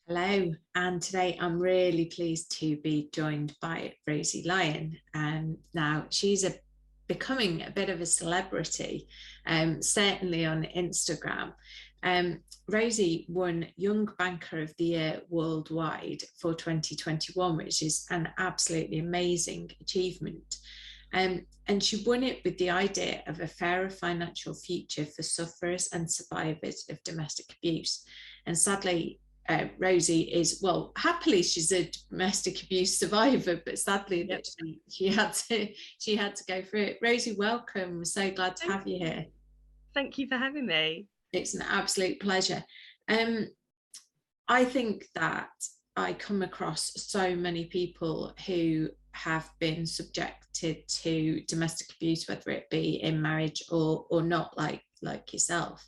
Hello, and today I'm really pleased to be joined by Rosie Lyon. Now she's becoming a bit of a celebrity, certainly on Instagram. Rosie won Young Banker of the Year worldwide for 2021, which is an absolutely amazing achievement. And she won it with the idea of a fairer financial future for sufferers and survivors of domestic abuse. And sadly, Rosie is, well, happily she's a domestic abuse survivor, but sadly that she had to go through it. Rosie, welcome. We're so glad to have you here. Thank you for having me. It's an absolute pleasure. Um, I think that I come across so many people who have been subjected to domestic abuse, whether it be in marriage or not, like yourself.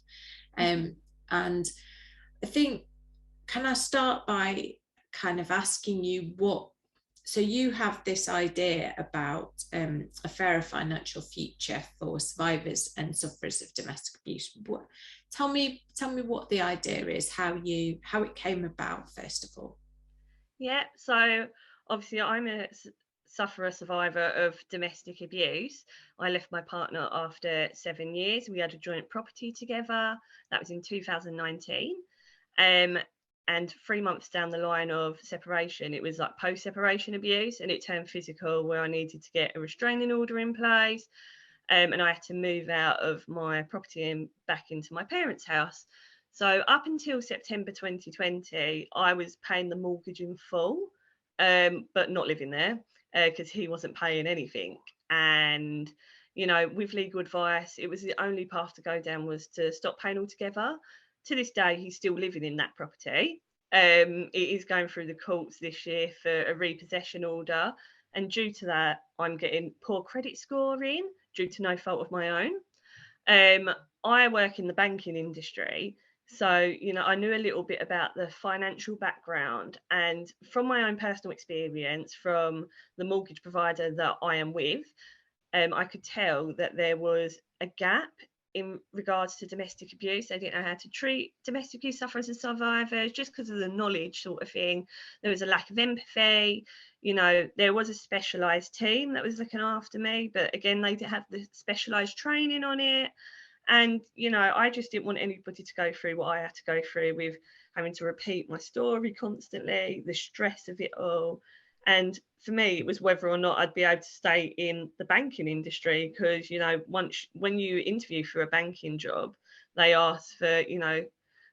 And I think, can I start by kind of asking you so you have this idea about a fairer financial future for survivors and sufferers of domestic abuse. Tell me what the idea is, how it came about, first of all. Yeah, so obviously I'm a sufferer survivor of domestic abuse. I left my partner after 7 years. We had a joint property together. That was in 2019. Um, and 3 months down the line of separation, it was like post-separation abuse, and it turned physical where I needed to get a restraining order in place. And I had to move out of my property and back into my parents' house. So up until September 2020, I was paying the mortgage in full, but not living there because he wasn't paying anything. And with legal advice, it was the only path to go down was to stop paying altogether. To this day, he's still living in that property. It is going through the courts this year for a repossession order. And due to that, I'm getting poor credit scoring due to no fault of my own. I work in the banking industry. So, I knew a little bit about the financial background. And from my own personal experience from the mortgage provider that I am with, I could tell that there was a gap in regards to domestic abuse. They didn't know how to treat domestic abuse sufferers and survivors just because of the knowledge, sort of thing. There was a lack of empathy. There was a specialised team that was looking after me, but again, they didn't have the specialised training on it. And, I just didn't want anybody to go through what I had to go through with having to repeat my story constantly, the stress of it all. And for me, it was whether or not I'd be able to stay in the banking industry because, when you interview for a banking job, they ask for,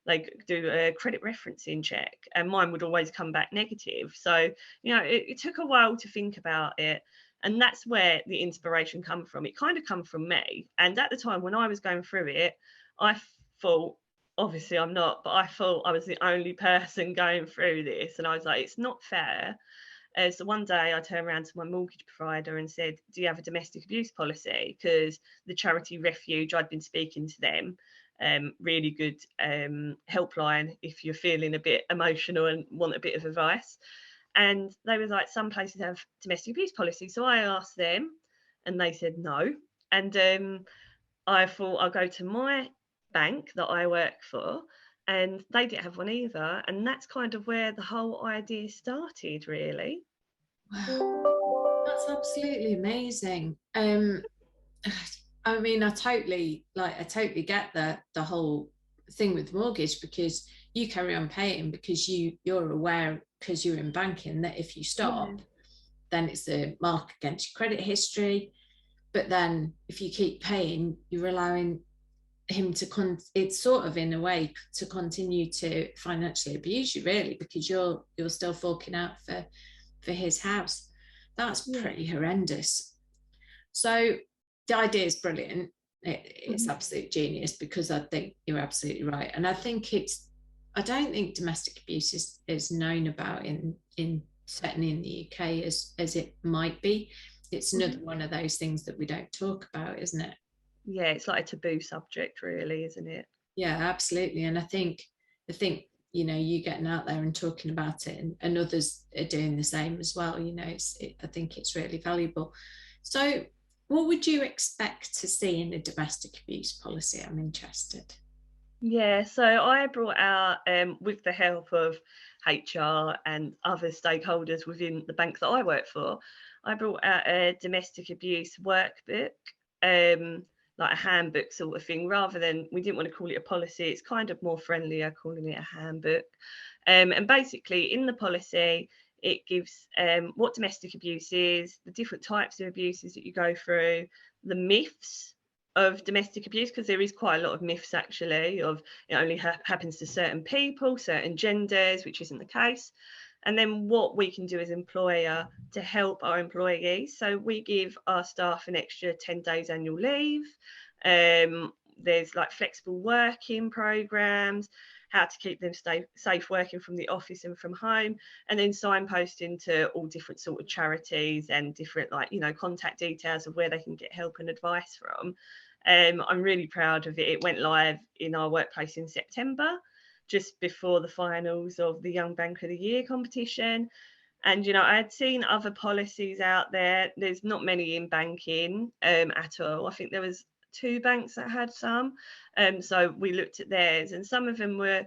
like do a credit referencing check, and mine would always come back negative. So, it took a while to think about it. And that's where the inspiration come from. It kind of come from me. And at the time when I was going through it, I thought, obviously I'm not, but I thought I was the only person going through this. And I was like, it's not fair. So one day I turned around to my mortgage provider and said, do you have a domestic abuse policy? Because the charity Refuge, I'd been speaking to them, really good helpline if you're feeling a bit emotional and want a bit of advice. And they were like, some places have domestic abuse policy. So I asked them and they said no. And I thought I'll go to my bank that I work for, and they didn't have one either. And that's kind of where the whole idea started, really. Wow, that's absolutely amazing. I mean, I totally get the whole thing with mortgage, because you carry on paying because you're aware, because you're in banking, that if you Yeah. stop, then it's a mark against your credit history. But then if you keep paying, you're allowing him to it's sort of in a way to continue to financially abuse you, really, because you're still forking out for his house. That's Yeah. pretty horrendous. So the idea is brilliant. It's Mhm. absolute genius, because I think you're absolutely right. And I don't think domestic abuse is known about in certainly in the UK as it might be. It's another Mhm. one of those things that we don't talk about, isn't it? Yeah, it's like a taboo subject, really, isn't it? Yeah, absolutely. And I think you getting out there and talking about it, and others are doing the same as well. I think it's really valuable. So what would you expect to see in a domestic abuse policy? I'm interested. Yeah, so I brought out, with the help of HR and other stakeholders within the bank that I work for, I brought out a domestic abuse workbook, like a handbook sort of thing, rather than, we didn't want to call it a policy. It's kind of more friendlier calling it a handbook. And basically, in the policy, it gives what domestic abuse is, the different types of abuses that you go through, the myths of domestic abuse, because there is quite a lot of myths actually of it only happens to certain people, certain genders, which isn't the case. And then what we can do as employer to help our employees. So we give our staff an extra 10 days annual leave. There's like flexible working programs, how to keep them safe working from the office and from home, and then signposting to all different sort of charities and different, like, you know, contact details of where they can get help and advice from. I'm really proud of it. It went live in our workplace in September, just before the finals of the Young Bank of the Year competition. And, you know, I had seen other policies out there. There's not many in banking at all. I think there was 2 banks that had some. So we looked at theirs, and some of them were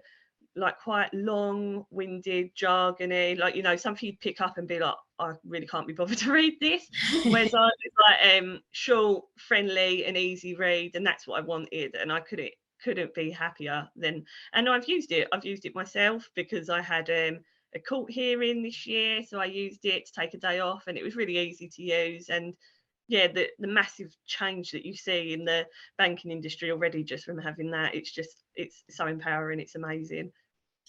like quite long-winded, jargony, like, you know, something you'd pick up and be like, I really can't be bothered to read this. Whereas I was like, short, friendly, and easy read, and that's what I wanted, and I couldn't be happier then. And I've used it myself, because I had a court hearing this year, so I used it to take a day off, and it was really easy to use. And yeah, the massive change that you see in the banking industry already just from having that, it's so empowering. It's amazing.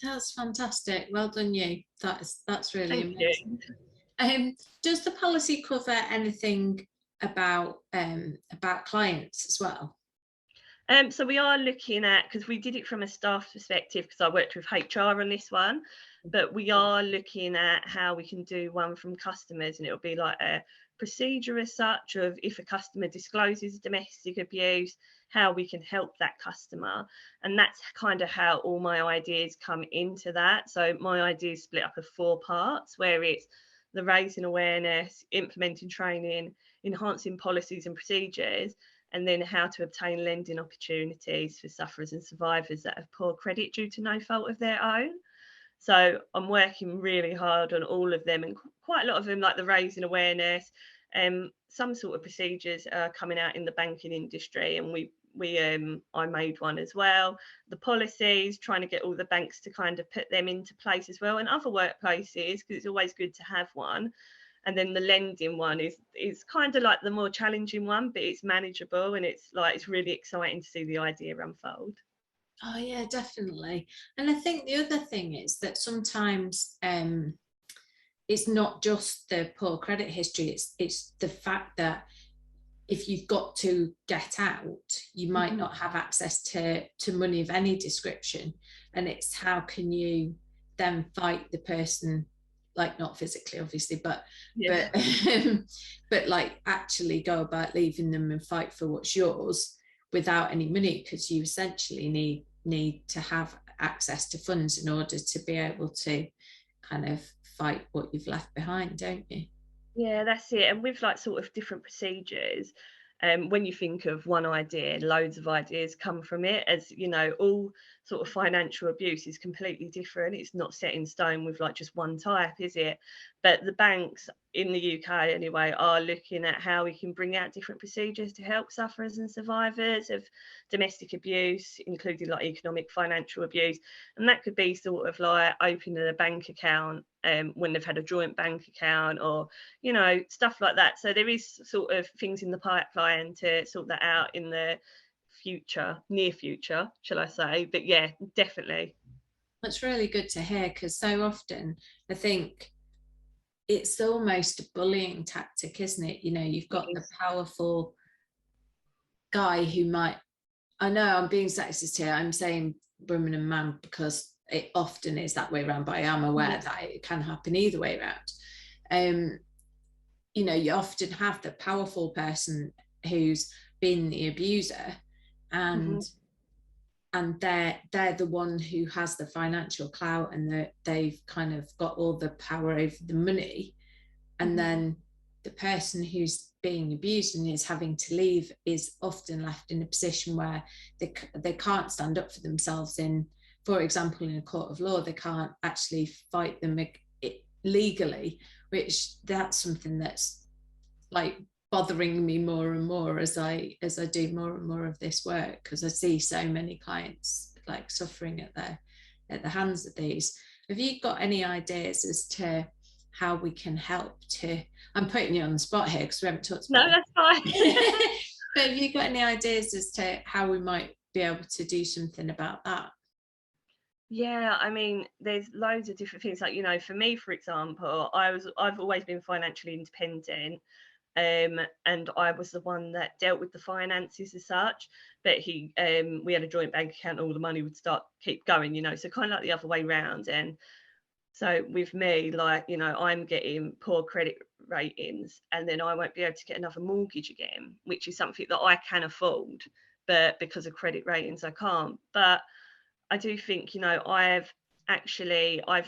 That's fantastic. Well done, you. That's really Thank you. amazing. Does the policy cover anything about clients as well? So we are looking at, because we did it from a staff perspective, because I worked with HR on this one, but we are looking at how we can do one from customers, and it'll be like a procedure as such of, if a customer discloses domestic abuse, how we can help that customer. And that's kind of how all my ideas come into that. So my ideas split up of 4 parts, where it's the raising awareness, implementing training, enhancing policies and procedures, and then how to obtain lending opportunities for sufferers and survivors that have poor credit due to no fault of their own. So I'm working really hard on all of them, and quite a lot of them, like the raising awareness. Some sort of procedures are coming out in the banking industry, and I made one as well. The policies, trying to get all the banks to kind of put them into place as well, and other workplaces, because it's always good to have one. And then the lending one is kind of like the more challenging one, but it's manageable, and it's really exciting to see the idea unfold. Oh yeah, definitely. And I think the other thing is that sometimes it's not just the poor credit history, it's the fact that if you've got to get out, you might not have access to money of any description, and it's how can you then fight the person, like not physically obviously, but Yeah. but like actually go about leaving them and fight for what's yours without any money, because you essentially need to have access to funds in order to be able to kind of fight what you've left behind, don't you? Yeah, that's it. And with like sort of different procedures, when you think of one idea, loads of ideas come from it. As you know, all sort of financial abuse is completely different. It's not set in stone with like just one type, is it? But the banks in the UK anyway are looking at how we can bring out different procedures to help sufferers and survivors of domestic abuse, including like economic financial abuse. And that could be sort of like opening a bank account when they've had a joint bank account, or you know, stuff like that. So there is sort of things in the pipeline to sort that out in the near future, shall I say. But yeah, definitely. That's really good to hear, because so often I think it's almost a bullying tactic, isn't it? You know, you've got the powerful guy who might, I know I'm being sexist here, I'm saying woman and man because it often is that way around, but I am aware that it can happen either way around. You know, you often have the powerful person who's been the abuser, and and they're the one who has the financial clout, and they've kind of got all the power over the money, and then the person who's being abused and is having to leave is often left in a position where they can't stand up for themselves in for example, in a court of law, they can't actually fight them legally, which that's something that's like bothering me more and more as I do more and more of this work, because I see so many clients like suffering at the hands of these. Have you got any ideas as to how we can help to, I'm putting you on the spot here because we haven't talked No, about that's fine. it. But have you got any ideas as to how we might be able to do something about that? Yeah, I mean, there's loads of different things. Like, you know, for me, for example, I've always been financially independent. And I was the one that dealt with the finances as such. But we had a joint bank account, all the money would keep going, you know, so kind of like the other way round. And so with me, like, you know, I'm getting poor credit ratings, and then I won't be able to get another mortgage again, which is something that I can afford, but because of credit ratings, I can't. But I do think, you know, I've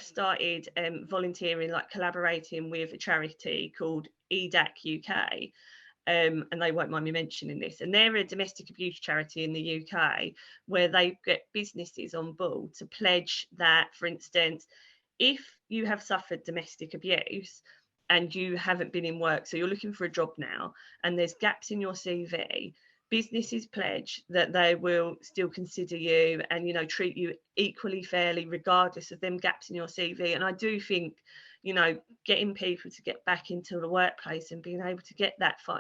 started volunteering, like collaborating with a charity called EDAC UK, and they won't mind me mentioning this. And they're a domestic abuse charity in the UK where they get businesses on board to pledge that, for instance, if you have suffered domestic abuse and you haven't been in work, so you're looking for a job now, and there's gaps in your CV, businesses pledge that they will still consider you and, you know, treat you equally fairly regardless of them gaps in your CV. And I do think, you know, getting people to get back into the workplace and being able to get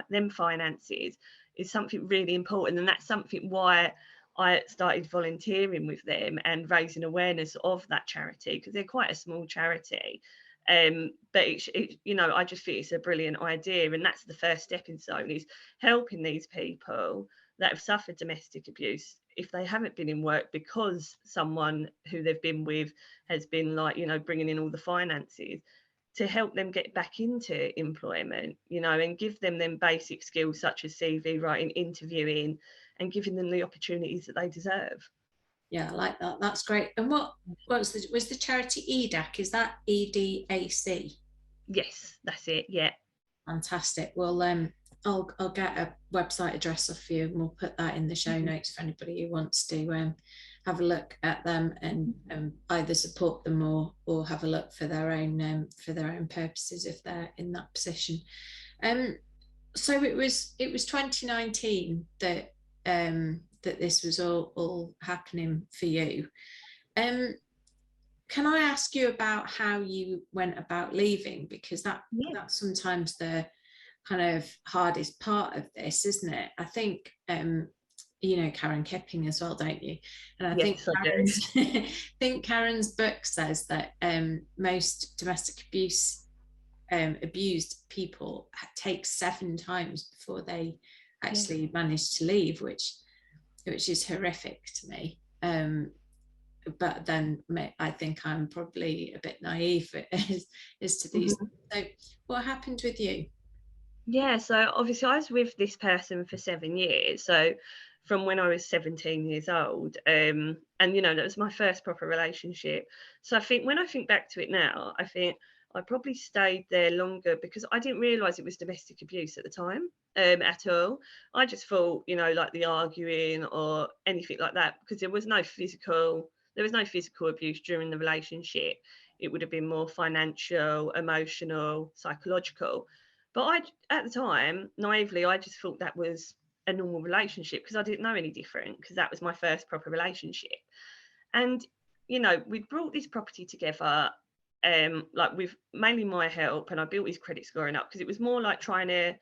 them finances is something really important. And that's something why I started volunteering with them and raising awareness of that charity, because they're quite a small charity. But you know, I just think it's a brilliant idea, and that's the first stepping stone, is helping these people that have suffered domestic abuse, if they haven't been in work because someone who they've been with has been, like, you know, bringing in all the finances, to help them get back into employment, you know, and give them basic skills such as CV writing, interviewing, and giving them the opportunities that they deserve. Yeah, I like that. That's great. And was the charity EDAC? Is that EDAC? Yes, that's it. Yeah. Fantastic. Well, I'll get a website address off you, and we'll put that in the show Mhm. notes for anybody who wants to have a look at them and either support them or have a look for their own purposes if they're in that position. Um, so it was 2019 that this was all happening for you. Um, can I ask you about how you went about leaving? Because Yeah. that's sometimes the kind of hardest part of this, isn't it? I think you know Karen Kipping as well, don't you? And I think Yes, I do. Karen's think Karen's book says that most domestic abused people take 7 times before they Yeah. actually manage to leave, which is horrific to me. But then I think I'm probably a bit naive as to these. Mhm. So, what happened with you? Yeah, so obviously I was with this person for 7 years. So from when I was 17 years old, and, you know, that was my first proper relationship. So I think when I think back to it now, I think I probably stayed there longer because I didn't realise it was domestic abuse at the time, at all. I just thought, you know, like the arguing or anything like that, because there was no physical abuse during the relationship. It would have been more financial, emotional, psychological. But at the time, naively, I just thought that was a normal relationship because I didn't know any different, because that was my first proper relationship. And, you know, we brought this property together, like with mainly my help, and I built his credit scoring up because it was more like trying to,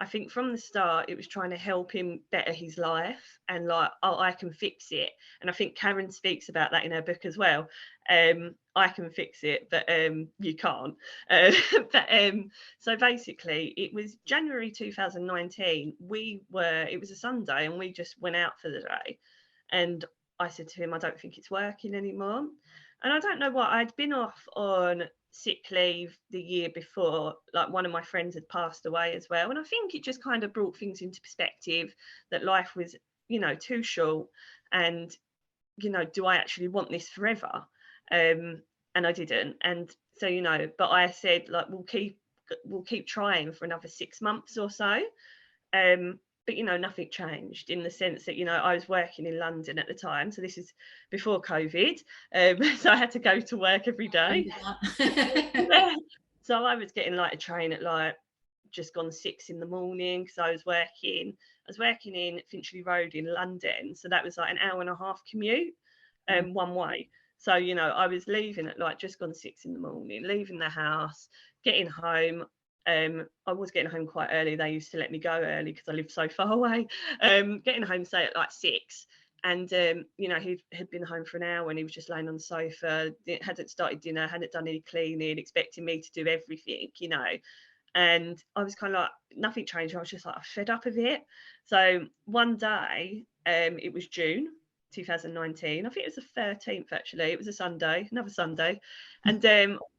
I think from the start, it was trying to help him better his life and, like, oh, I can fix it. And I think Karen speaks about that in her book as well. I can fix it, but you can't. Uh, but so basically, it was January 2019. It was a Sunday, and we just went out for the day. And I said to him, I don't think it's working anymore. And I don't know what, I'd been off on sick leave the year before. Like, one of my friends had passed away as well, and I think it just kind of brought things into perspective, that life was, you know, too short. And, you know, do I actually want this forever? And I didn't. And so, you know, but I said, like, we'll keep trying for another 6 months or so. but nothing changed in the sense that I was working in London at the time, so this is before COVID, so I had to go to work every day. Yeah. So I was getting like a train at like just gone 6 in the morning because I was working in Finchley Road in London, so that was like an hour and a half commute, one way. So I was leaving at like just gone 6 in the morning, leaving the house, getting home. I was getting home quite early. They used to let me go early because I lived so far away. Getting home, say at like 6, and he had been home for an hour and he was just laying on the sofa, hadn't started dinner, hadn't done any cleaning, expecting me to do everything, And I was kind of like, nothing changed. I was just like, I'm fed up of it. So one day, it was June 2019. I think it was the 13th, actually. It was a Sunday, another Sunday. And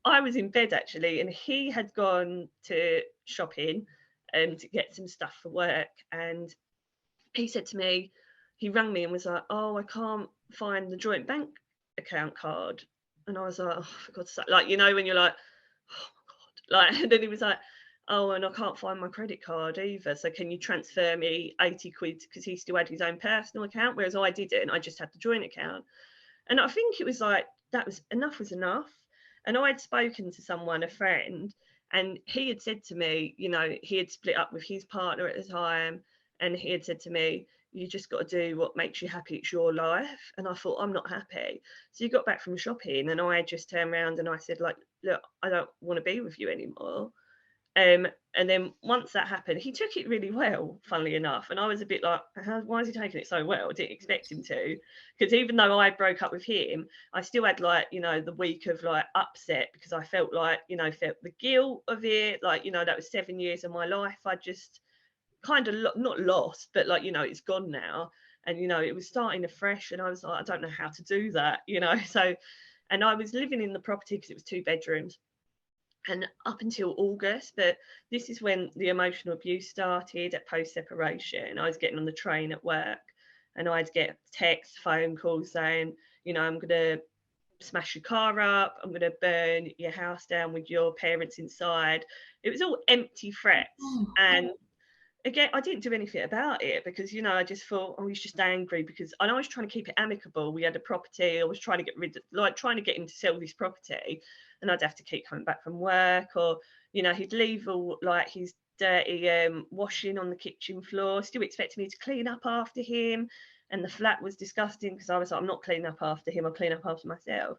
I was in bed, actually, and he had gone to shopping to get some stuff for work. And he said to me, he rang me and was like, oh, I can't find the joint bank account card. And I was like, oh, for God's sake. Like, when you're like, oh, my God. Like, and then he was like, oh, and I can't find my credit card either. So can you transfer me 80 quid? Because he still had his own personal account, whereas I didn't. I just had the joint account. And I think it was like, that was enough. And I had spoken to someone, a friend, and he had said to me, he had split up with his partner at the time. And he had said to me, you just got to do what makes you happy. It's your life. And I thought, I'm not happy. So you got back from shopping and I just turned around and I said, like, look, I don't want to be with you anymore. And then once that happened, he took it really well, funnily enough. And I was a bit like, why is he taking it so well? I didn't expect him to. Because even though I broke up with him, I still had like, the week of like upset because I felt like, felt the guilt of it. Like, that was 7 years of my life. I just kind of not lost, but like, it's gone now. And, it was starting afresh. And I was like, I don't know how to do that, So, and I was living in the property because it was 2 bedrooms. And up until August, but this is when the emotional abuse started at post-separation. I was getting on the train at work and I'd get texts, phone calls saying, I'm going to smash your car up, I'm going to burn your house down with your parents inside. It was all empty threats. And again, I didn't do anything about it because, I just thought, oh, he's just angry because I was trying to keep it amicable. We had a property. I was trying to trying to get him to sell this property, and I'd have to keep coming back from work, or, he'd leave all like his dirty washing on the kitchen floor, still expecting me to clean up after him. And the flat was disgusting because I was like, I'm not cleaning up after him, I'll clean up after myself.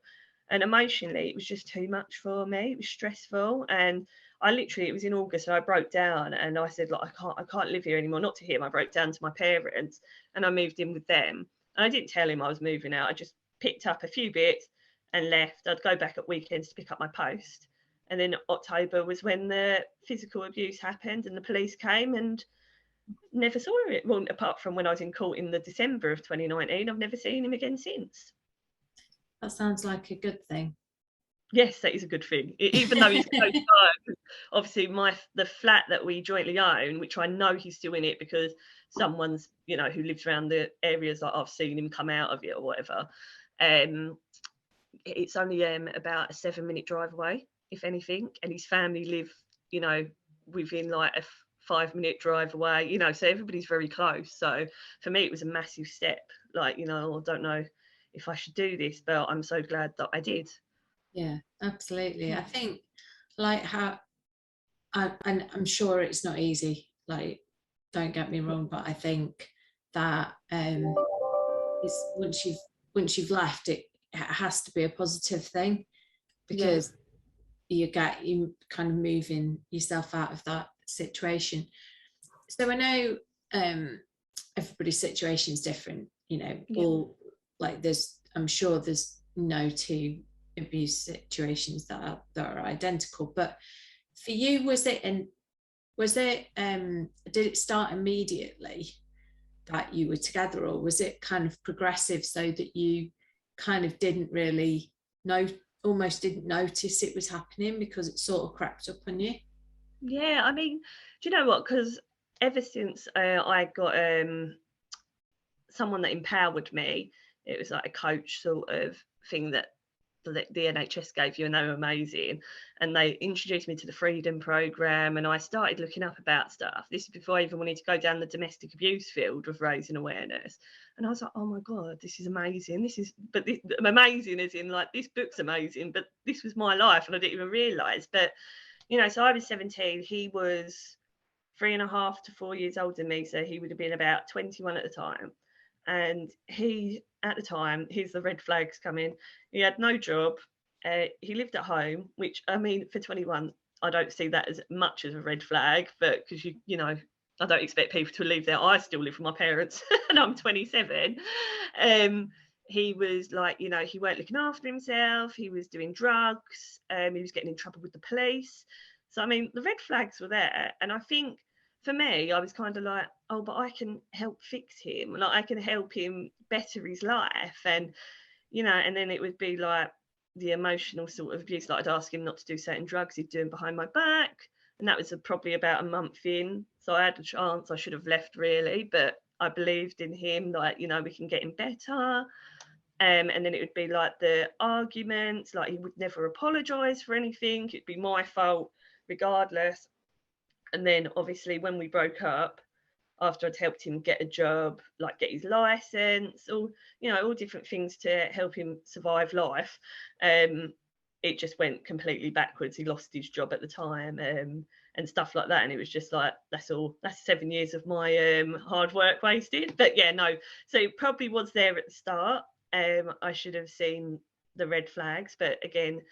And emotionally, it was just too much for me. It was stressful. And it was in August, and I broke down and I said, like, I can't live here anymore. Not to him, I broke down to my parents and I moved in with them. And I didn't tell him I was moving out. I just picked up a few bits and left. I'd go back at weekends to pick up my post. And then October was when the physical abuse happened and the police came and never saw it. Well, apart from when I was in court in the December of 2019, I've never seen him again since. That sounds like a good thing. Yes, that is a good thing. Even though he's close by, obviously the flat that we jointly own, which I know he's still in it because someone's, who lives around the areas that I've seen him come out of it or whatever. It's only about a 7-minute drive away, if anything, and his family live, within like a 5-minute drive away, so everybody's very close. So for me, it was a massive step. Like, I don't know if I should do this, but I'm so glad that I did. Yeah, absolutely. I think like how, and I'm sure it's not easy, like, don't get me wrong, but I think that it's once you've left, it has to be a positive thing because you kind of moving yourself out of that situation. So I know everybody's situation is different, all like I'm sure there's no 2 abuse situations that are identical, but for you, did it start immediately that you were together, or was it kind of progressive so that you kind of didn't really know, almost didn't notice it was happening because it sort of crept up on you? Yeah, I mean, do you know what? Because ever since I got someone that empowered me, it was like a coach sort of thing that the NHS gave you, and they were amazing. And they introduced me to the Freedom Programme, and I started looking up about stuff. This is before I even wanted to go down the domestic abuse field of raising awareness. And I was like, oh my God, this is amazing. Amazing as in like, this book's amazing, but this was my life and I didn't even realise. But, so I was 17, he was 3.5 to 4 years older than me. So he would have been about 21 at the time. And he, at the time, here's the red flags coming. He had no job. He lived at home, which, I mean, for 21, I don't see that as much as a red flag, but because I don't expect people to live there. I still live with my parents and I'm 27. He was like, he weren't looking after himself. He was doing drugs. He was getting in trouble with the police. So, I mean, the red flags were there. And I think for me, I was kind of like, oh, but I can help fix him. Like, I can help him better his life. And, and then it would be like the emotional sort of abuse. Like, I'd ask him not to do certain drugs he'd doing behind my back. And that was probably about a month in. So I had a chance. I should have left, really. But I believed in him, like, we can get him better. And then it would be like the arguments, like he would never apologise for anything. It'd be my fault regardless. And then obviously when we broke up, after I'd helped him get a job, like get his license, all different things to help him survive life, it just went completely backwards. He lost his job at the time, and stuff like that. And it was just like, that's 7 years of my hard work wasted. But yeah, no. So it probably was there at the start. I should have seen the red flags, but again,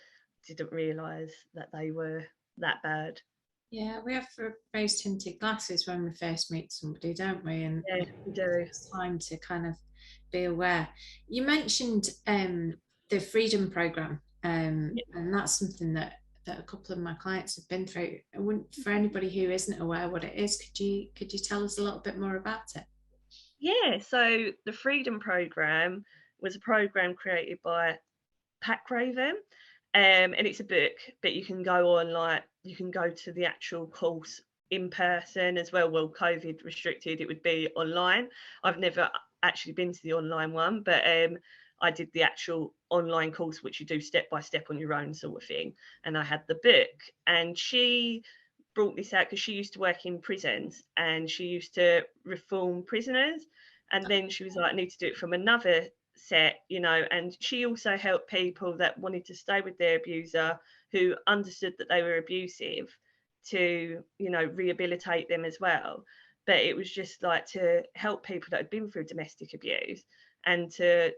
didn't realise that they were that bad. Yeah, we have rose tinted glasses when we first meet somebody, don't we? And yeah, we do. It's time to kind of be aware. You mentioned the Freedom Programme, and that's something that a couple of my clients have been through. For anybody who isn't aware what it is, could you tell us a little bit more about it? Yeah, so the Freedom Programme was a programme created by Pat Craven, and it's a book, but you can go to the actual course in person as well. Well, COVID restricted, it would be online. I've never actually been to the online one, but I did the actual online course, which you do step by step on your own sort of thing. And I had the book, and she brought this out because she used to work in prisons and she used to reform prisoners. And then she was like, I need to do it from another set, and she also helped people that wanted to stay with their abuser who understood that they were abusive to, rehabilitate them as well. But it was just like to help people that had been through domestic abuse and to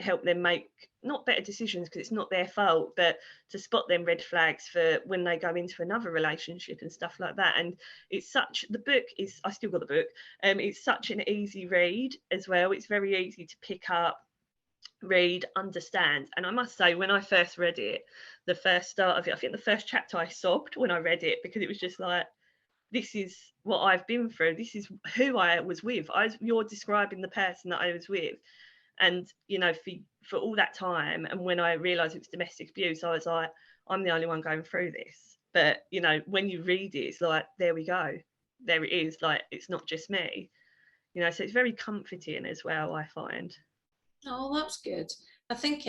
help them make not better decisions because it's not their fault, but to spot them red flags for when they go into another relationship and stuff like that. And the book is, I still got the book, it's such an easy read as well. It's very easy to pick up, read, understand. And I must say, when I first read it, the first start of it, I think the first chapter I sobbed when I read it, because it was just like, this is what I've been through, this is who I was with. You're describing the person that I was with. And for all that time, and when I realized it was domestic abuse, I was like, I'm the only one going through this. But when you read it, it's like, there we go, there it is, like, it's not just me, so it's very comforting as well, I find. Oh, that's good. I think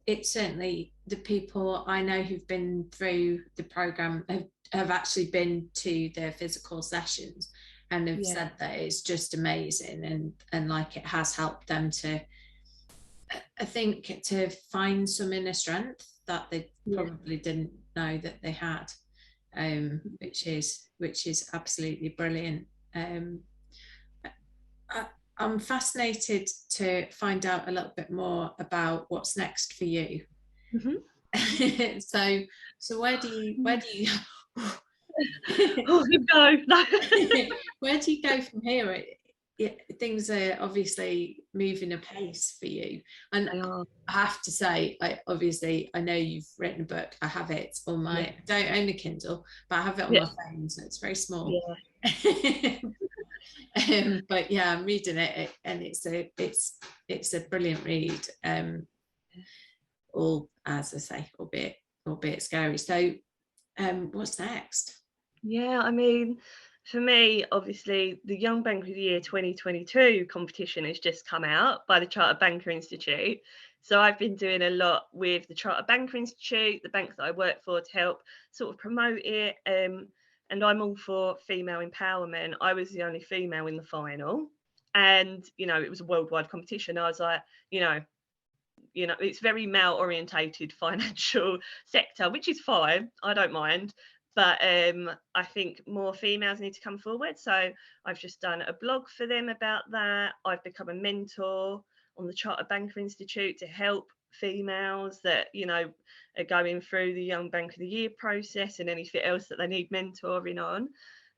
it certainly, the people I know who've been through the program have actually been to their physical sessions and have said that it's just amazing, and like it has helped them to, I think, to find some inner strength that they probably didn't know that they had, which is absolutely brilliant. I'm fascinated to find out a little bit more about what's next for you. Mm-hmm. so where do you oh, you go. where do you go from here? Things are obviously moving apace for you, and I have to say, I know you've written a book. I have it on my I don't own a Kindle, but I have it on my phone, so it's very small. But yeah, I'm reading it, and it's a brilliant read. All, as I say, albeit scary. So, what's next? Yeah, I mean, for me, obviously, the Young Banker of the Year 2022 competition has just come out by the Chartered Banker Institute. So I've been doing a lot with the Chartered Banker Institute, the bank that I work for, to help sort of promote it. And I'm all for female empowerment. I was the only female in the final, and it was a worldwide competition. I was like, it's very male orientated financial sector, which is fine. I don't mind. But I think more females need to come forward. So I've just done a blog for them about that. I've become a mentor on the Chartered Banker Institute to help females that, are going through the Young Bank of the Year process and anything else that they need mentoring on.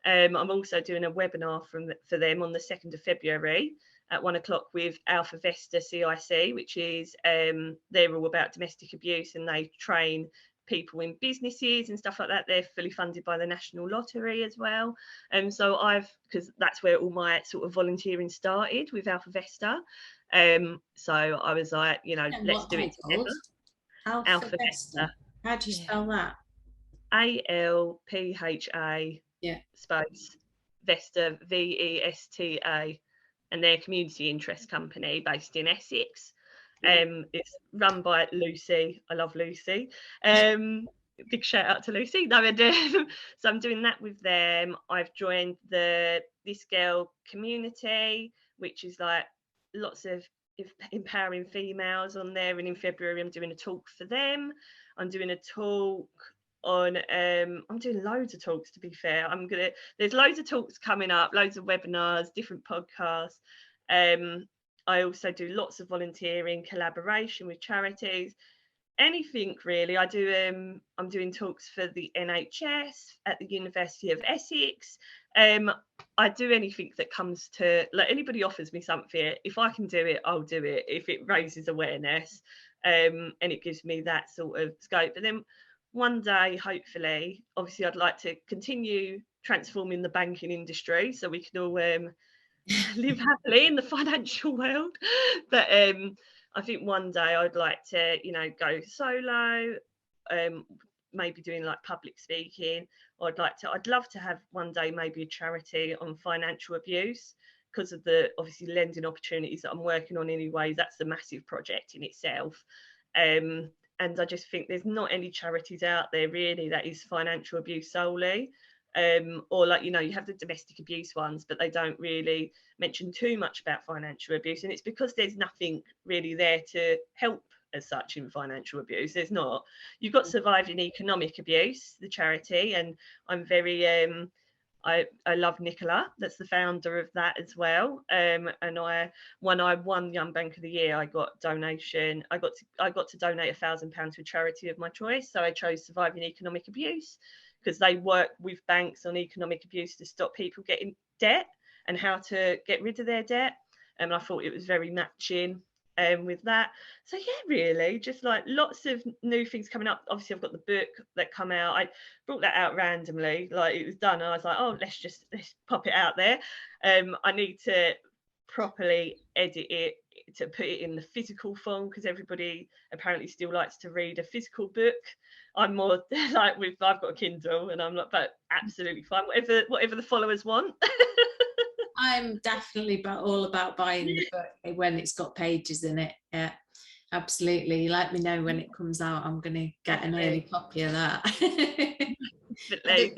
I'm also doing a webinar for them on the 2nd of February at 1 o'clock with Alpha Vesta CIC, which is they're all about domestic abuse, and they train people in businesses and stuff like that. They're fully funded by the National Lottery as well. So because that's where all my sort of volunteering started with Alpha Vesta. So I was like, And let's what do it called? together. Alpha Alpha Vesta. Vesta. How do you Yeah. spell that? ALPHA Yeah. space Vesta VESTA, and they're a community interest company based in Essex. It's run by Lucy. I love Lucy. Big shout out to Lucy. No, so I'm doing that with them. I've joined the This Girl community, which is like lots of empowering females on there. And in February, I'm doing a talk for them. I'm doing a talk on I'm doing loads of talks, to be fair. There's loads of talks coming up, loads of webinars, different podcasts. I also do lots of volunteering, collaboration with charities, anything really. I'm doing talks for the NHS at the University of Essex. I do anything that comes to, like, anybody offers me something, if I can do it, I'll do it, if it raises awareness, and it gives me that sort of scope. But then one day, hopefully, obviously I'd like to continue transforming the banking industry so we can all live happily in the financial world. But I think one day I'd like to, go solo, maybe doing like public speaking. Or I'd love to have one day maybe a charity on financial abuse, because of the obviously lending opportunities that I'm working on anyway. That's a massive project in itself. And I just think there's not any charities out there really that is financial abuse solely. Or like, you have the domestic abuse ones, but they don't really mention too much about financial abuse. And it's because there's nothing really there to help as such in financial abuse. There's not. You've got Surviving Economic Abuse, the charity, and I'm very I love Nicola, that's the founder of that as well. And when I won Young Bank of the Year, I got donation. I got to donate £1,000 to a charity of my choice. So I chose Surviving Economic Abuse, because they work with banks on economic abuse to stop people getting debt and how to get rid of their debt. And I thought it was very matching with that. So yeah, really, just like lots of new things coming up. Obviously, I've got the book that come out. I brought that out randomly, like it was done, and I was like, oh, let's pop it out there. I need to properly edit it to put it in the physical form, because everybody apparently still likes to read a physical book. I'm more like I've got a Kindle, and I'm like, but absolutely fine, whatever the followers want. I'm definitely all about buying the book when it's got pages in it. Yeah, absolutely. Let me know when it comes out. I'm going to get an early copy of that. Definitely.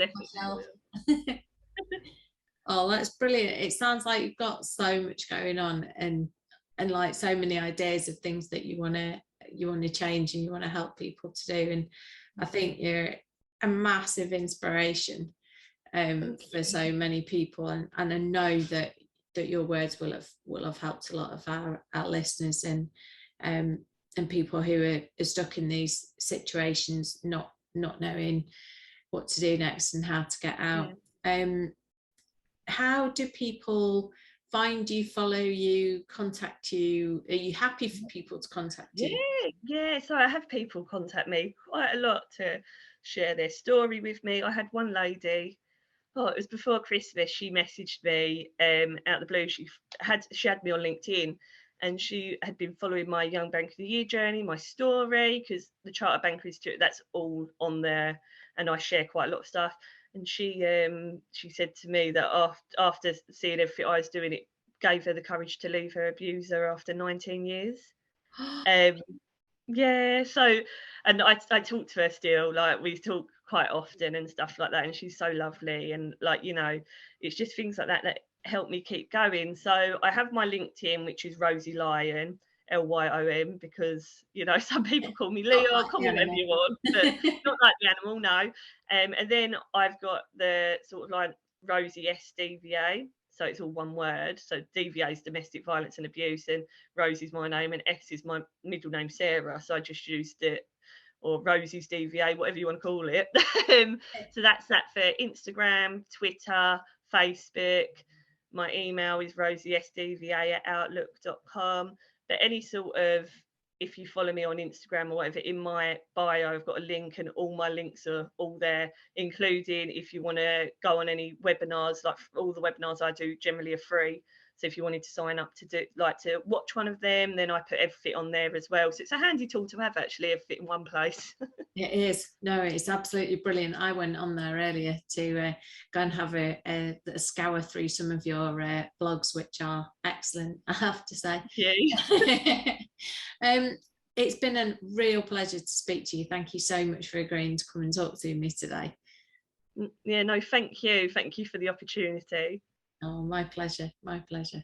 Oh, that's brilliant. It sounds like you've got so much going on, and like so many ideas of things that you want to change and you want to help people to do. And I think you're a massive inspiration for so many people, and I know that your words will have helped a lot of our listeners and people who are stuck in these situations, not knowing what to do next and how to get out. How do people find you, follow you, contact you? Are you happy for people to contact you? Yeah. So I have people contact me quite a lot to share their story with me. I had one lady, it was before Christmas, she messaged me out of the blue. She had me on LinkedIn, and she had been following my Young Bank of the Year journey, my story, because the Chartered Banker Institute, that's all on there, and I share quite a lot of stuff. And she said to me that after seeing everything I was doing, it gave her the courage to leave her abuser after 19 years. Um, yeah, so and I talk to her still, like, we talk quite often and stuff like that, and she's so lovely, and, like, it's just things like that that help me keep going. So I have my LinkedIn, which is Rosie Lyon, Lyon, because, some people call me Not Leon, like call the me whatever animal. you want, but not like the animal, no. And then I've got the sort of like Rosie SDVA, so it's all one word. So DVA is domestic violence and abuse, and Rose is my name, and S is my middle name, Sarah. So I just used it, or Rosie's DVA, whatever you want to call it. So that's that for Instagram, Twitter, Facebook. My email is rosiesdva@outlook.com. But any sort of, if you follow me on Instagram or whatever, in my bio, I've got a link, and all my links are all there, including if you want to go on any webinars, like all the webinars I do generally are free. So if you wanted to sign up to to watch one of them, then I put everything on there as well. So it's a handy tool to have, actually, everything in one place. It is. No, it's absolutely brilliant. I went on there earlier to go and have a scour through some of your blogs, which are excellent, I have to say. Thank you. um, it's been a real pleasure to speak to you. Thank you so much for agreeing to come and talk to me today. Yeah, no, thank you. Thank you for the opportunity. Oh, my pleasure. My pleasure.